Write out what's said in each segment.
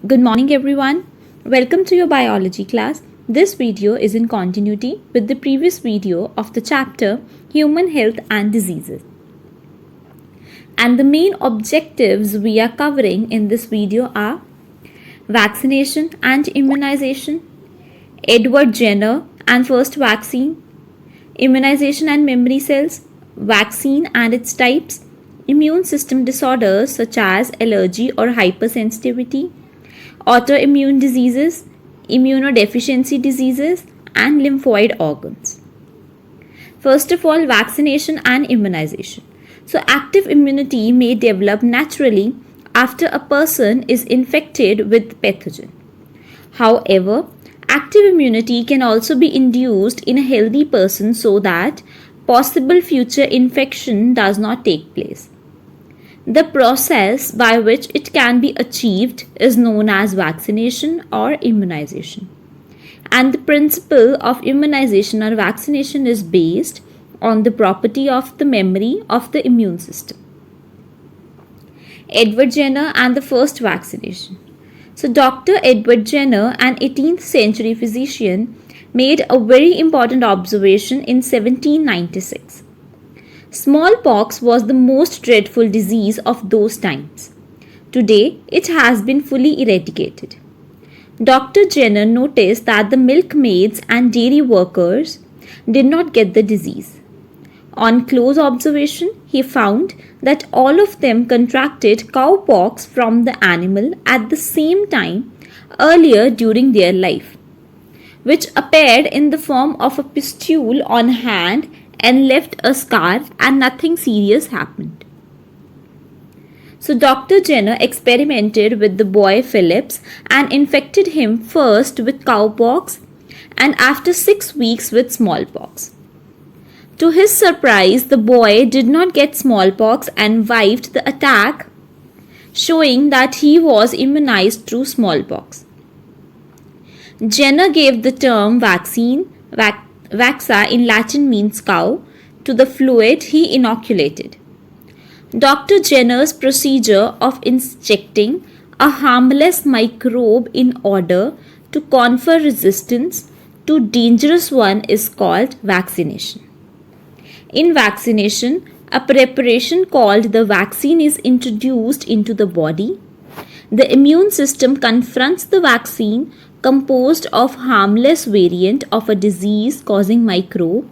Good morning, everyone. Welcome to your biology class. This video is in continuity with the previous video of the chapter Human Health and Diseases. And the main objectives we are covering in this video are vaccination and immunization, Edward Jenner and first vaccine, immunization and memory cells, vaccine and its types, immune system disorders such as allergy or hypersensitivity, autoimmune diseases, immunodeficiency diseases, and lymphoid organs. First of all, vaccination and immunization. So, active immunity may develop naturally after a person is infected with pathogen. However, active immunity can also be induced in a healthy person so that possible future infection does not take place. The process by which it can be achieved is known as vaccination or immunization. And the principle of immunization or vaccination is based on the property of the memory of the immune system. Edward Jenner and the first vaccination. So Dr. Edward Jenner, an 18th century physician, made a very important observation in 1796. Smallpox was the most dreadful disease of those times. Today, it has been fully eradicated. Dr. Jenner noticed that the milkmaids and dairy workers did not get the disease. On close observation, he found that all of them contracted cowpox from the animal at the same time earlier during their life, which appeared in the form of a pustule on hand and left a scar, and nothing serious happened. So Dr. Jenner experimented with the boy Phillips and infected him first with cowpox and after 6 weeks with smallpox. To his surprise, the boy did not get smallpox and survived the attack, showing that he was immunized through smallpox. Jenner gave the term vaccine, vaxa in Latin means cow, to the fluid he inoculated. Dr. Jenner's procedure of injecting a harmless microbe in order to confer resistance to dangerous one is called vaccination. In vaccination, a preparation called the vaccine is introduced into the body. The immune system confronts the vaccine composed of harmless variant of a disease causing microbe.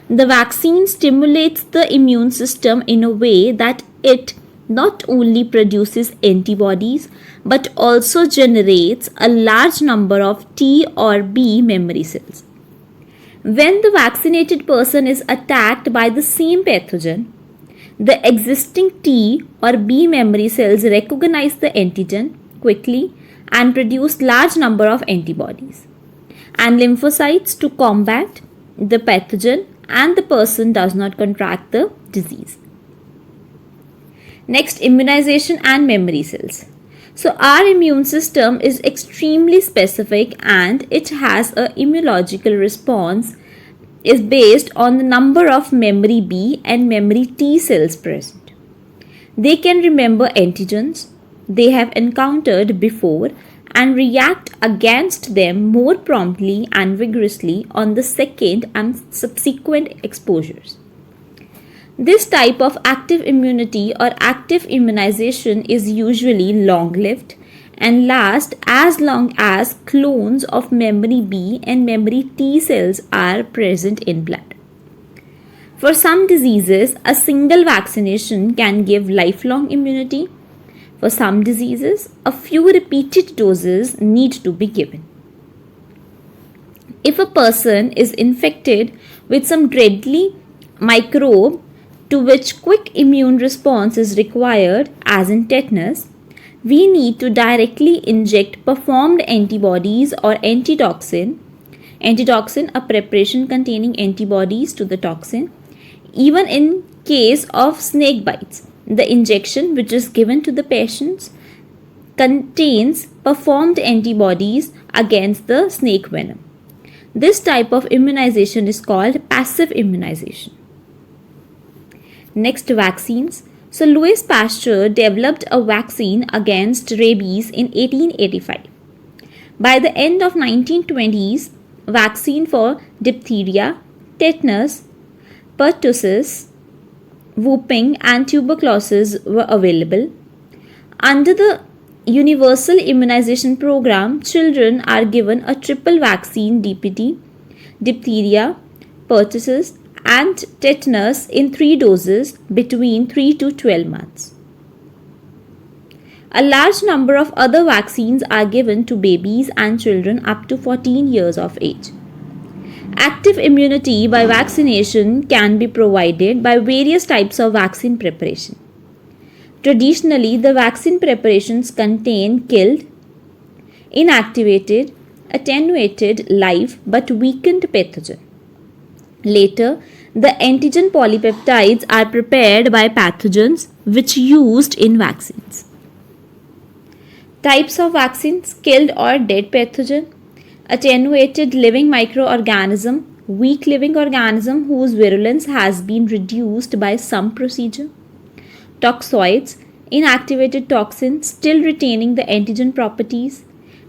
The vaccine stimulates the immune system in a way that it not only produces antibodies but also generates a large number of T or B memory cells. When the vaccinated person is attacked by the same pathogen, the existing T or B memory cells recognize the antigen quickly and produce large number of antibodies and lymphocytes to combat the pathogen, and the person does not contract the disease. Next, immunization and memory cells. So our immune system is extremely specific and it has a immunological response is based on the number of memory B and memory T cells present. They can remember antigens they have encountered before and react against them more promptly and vigorously on the second and subsequent exposures. This type of active immunity or active immunization is usually long-lived and lasts as long as clones of memory B and memory T cells are present in blood. For some diseases, a single vaccination can give lifelong immunity. For some diseases, a few repeated doses need to be given. If a person is infected with some deadly microbe to which quick immune response is required, as in tetanus, we need to directly inject performed antibodies or antitoxin, a preparation containing antibodies to the toxin, even in case of snake bites. The injection which is given to the patients contains performed antibodies against the snake venom. This type of immunization is called passive immunization. Next, vaccines. So Louis Pasteur developed a vaccine against rabies in 1885. By the end of 1920s, vaccine for diphtheria, tetanus, pertussis, whooping and tuberculosis were available. Under the Universal Immunization Program, children are given a triple vaccine DPT, diphtheria, pertussis and tetanus in 3 doses between 3 to 12 months. A large number of other vaccines are given to babies and children up to 14 years of age. Active immunity by vaccination can be provided by various types of vaccine preparation. Traditionally, the vaccine preparations contain killed, inactivated, attenuated live but weakened pathogen. Later, the antigen polypeptides are prepared by pathogens which used in vaccines. Types of vaccines: killed or dead pathogen, attenuated living microorganism, weak living organism whose virulence has been reduced by some procedure, toxoids, inactivated toxins still retaining the antigen properties,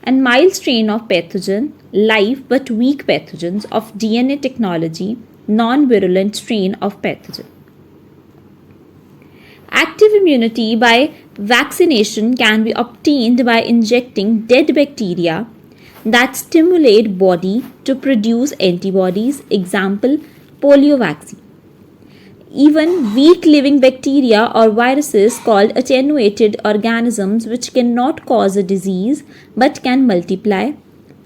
and mild strain of pathogen, live but weak pathogens of DNA technology, non-virulent strain of pathogen. Active immunity by vaccination can be obtained by injecting dead bacteria that stimulate body to produce antibodies, example polio vaccine. Even weak living bacteria or viruses called attenuated organisms which cannot cause a disease but can multiply,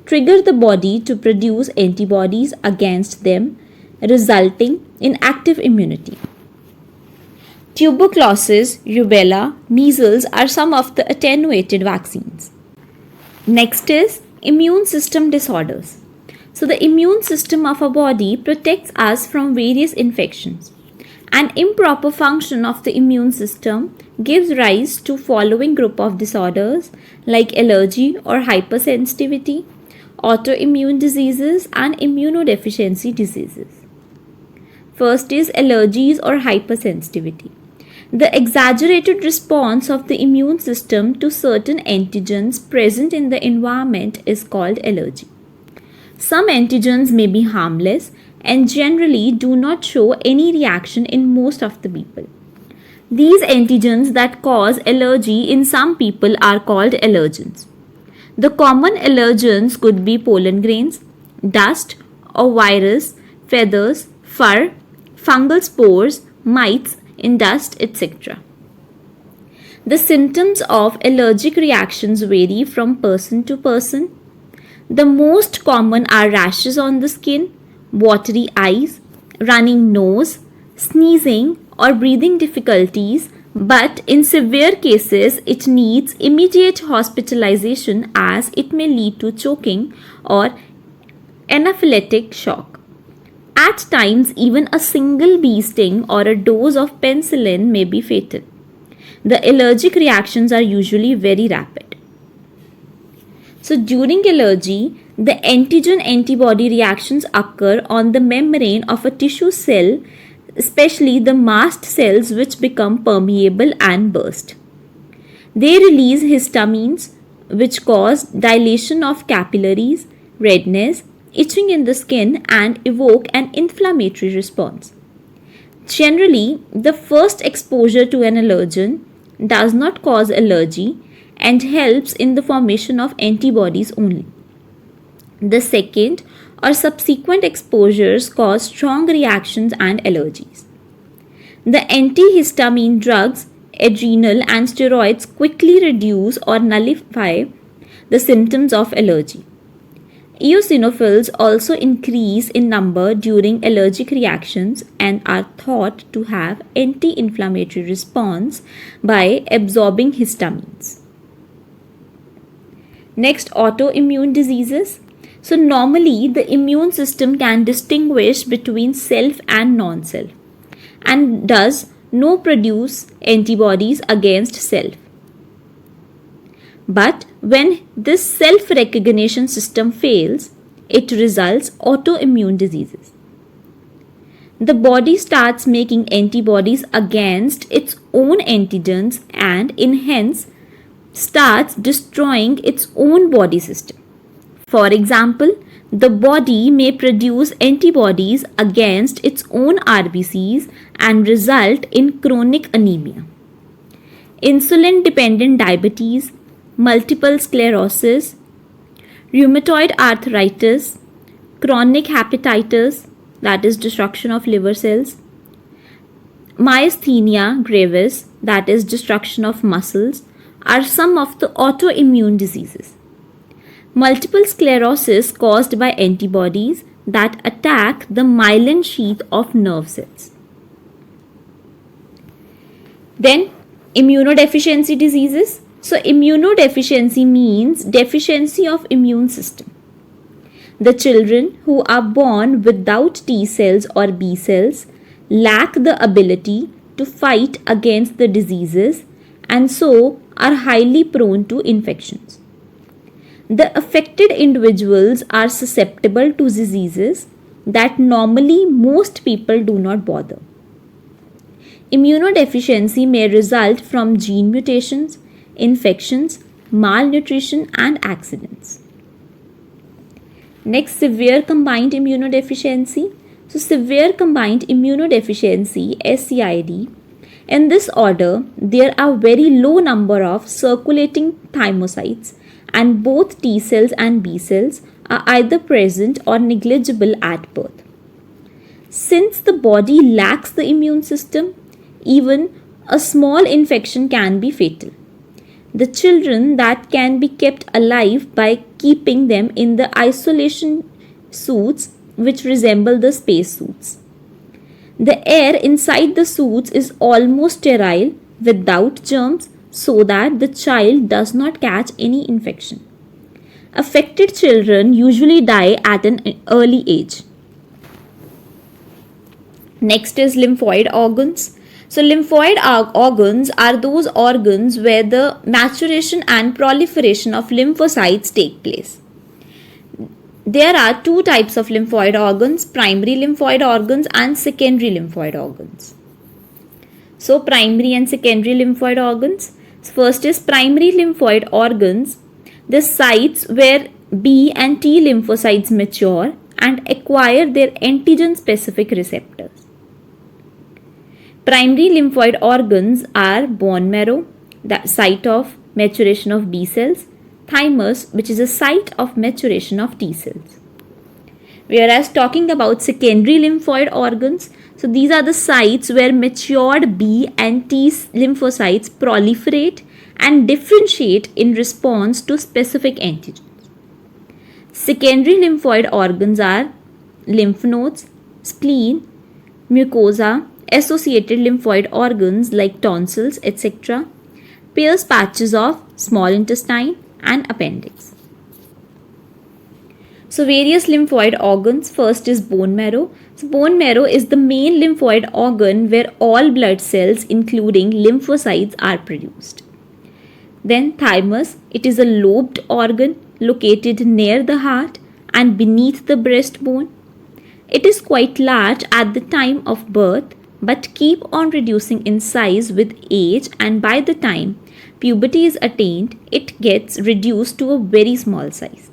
trigger the body to produce antibodies against them, resulting in active immunity. Tuberculosis, rubella, measles are some of the attenuated vaccines. Next is immune system disorders. So the immune system of our body protects us from various infections. An improper function of the immune system gives rise to following group of disorders like allergy or hypersensitivity, autoimmune diseases and immunodeficiency diseases. First is allergies or hypersensitivity. The exaggerated response of the immune system to certain antigens present in the environment is called allergy. Some antigens may be harmless and generally do not show any reaction in most of the people. These antigens that cause allergy in some people are called allergens. The common allergens could be pollen grains, dust or virus, feathers, fur, fungal spores, mites in dust, etc. The symptoms of allergic reactions vary from person to person. The most common are rashes on the skin, watery eyes, running nose, sneezing or breathing difficulties, but in severe cases it needs immediate hospitalization as it may lead to choking or anaphylactic shock. At times, even a single bee sting or a dose of penicillin may be fatal. The allergic reactions are usually very rapid. So during allergy, the antigen-antibody reactions occur on the membrane of a tissue cell, especially the mast cells which become permeable and burst. They release histamines which cause dilation of capillaries, redness, itching in the skin and evoke an inflammatory response. Generally, the first exposure to an allergen does not cause allergy and helps in the formation of antibodies only. The second or subsequent exposures cause strong reactions and allergies. The antihistamine drugs, adrenal and steroids quickly reduce or nullify the symptoms of allergy. Eosinophils also increase in number during allergic reactions and are thought to have anti-inflammatory response by absorbing histamines. Next, autoimmune diseases. So normally the immune system can distinguish between self and non-self and does not produce antibodies against self. But when this self-recognition system fails, it results autoimmune diseases. the body starts making antibodies against its own antigens and hence starts destroying its own body system. For example, the body may produce antibodies against its own RBCs and result in chronic anemia. Insulin dependent diabetes, multiple sclerosis, rheumatoid arthritis, chronic hepatitis, that is destruction of liver cells, myasthenia gravis, that is destruction of muscles, are some of the autoimmune diseases. Multiple sclerosis caused by antibodies that attack the myelin sheath of nerve cells. Then immunodeficiency diseases. So immunodeficiency means deficiency of immune system. The children who are born without T cells or B cells lack the ability to fight against the diseases and so are highly prone to infections. The affected individuals are susceptible to diseases that normally most people do not bother. Immunodeficiency may result from gene mutations, infections, malnutrition, and accidents. Next, severe combined immunodeficiency. So, severe combined immunodeficiency, SCID. In this order, there are very low number of circulating thymocytes and both T cells and B cells are either present or negligible at birth. Since the body lacks the immune system, even a small infection can be fatal. The children that can be kept alive by keeping them in the isolation suits which resemble the space suits. The air inside the suits is almost sterile without germs so that the child does not catch any infection. Affected children usually die at an early age. Next is lymphoid organs. So lymphoid organs are those organs where the maturation and proliferation of lymphocytes take place. There are two types of lymphoid organs, primary lymphoid organs and secondary lymphoid organs. So primary and secondary lymphoid organs. First is primary lymphoid organs, the sites where B and T lymphocytes mature and acquire their antigen specific receptors. Primary lymphoid organs are bone marrow, the site of maturation of B cells, thymus, which is a site of maturation of T cells. Whereas talking about secondary lymphoid organs, so these are the sites where matured B and T lymphocytes proliferate and differentiate in response to specific antigens. Secondary lymphoid organs are lymph nodes, spleen, mucosa, associated lymphoid organs like tonsils, etc., Peyer's patches of small intestine and appendix. So various lymphoid organs. First is bone marrow. So bone marrow is the main lymphoid organ where all blood cells including lymphocytes are produced. Then thymus, it is a lobed organ located near the heart and beneath the breastbone. It is quite large at the time of birth but keep on reducing in size with age, and by the time puberty is attained, it gets reduced to a very small size.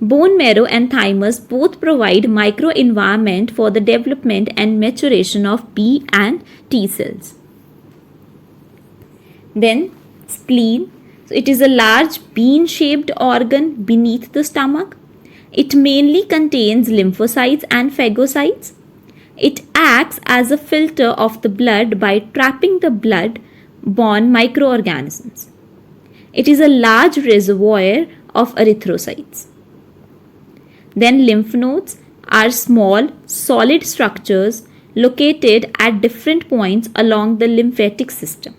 Bone marrow and thymus both provide microenvironment for the development and maturation of B and T cells. Then spleen. So it is a large bean-shaped organ beneath the stomach. It mainly contains lymphocytes and phagocytes. It acts as a filter of the blood by trapping the blood-borne microorganisms. It is a large reservoir of erythrocytes. Then lymph nodes are small, solid structures located at different points along the lymphatic system.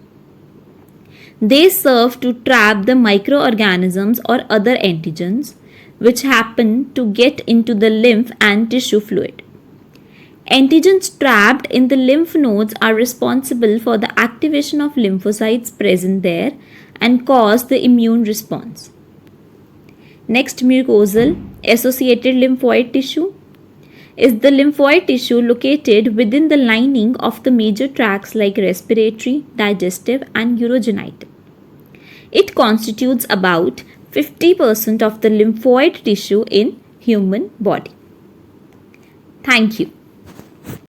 They serve to trap the microorganisms or other antigens which happen to get into the lymph and tissue fluid. Antigens trapped in the lymph nodes are responsible for the activation of lymphocytes present there and cause the immune response. Next, mucosal associated lymphoid tissue. is the lymphoid tissue located within the lining of the major tracts like respiratory, digestive, and urogenital. It constitutes about 50% of the lymphoid tissue in human body. Thank you.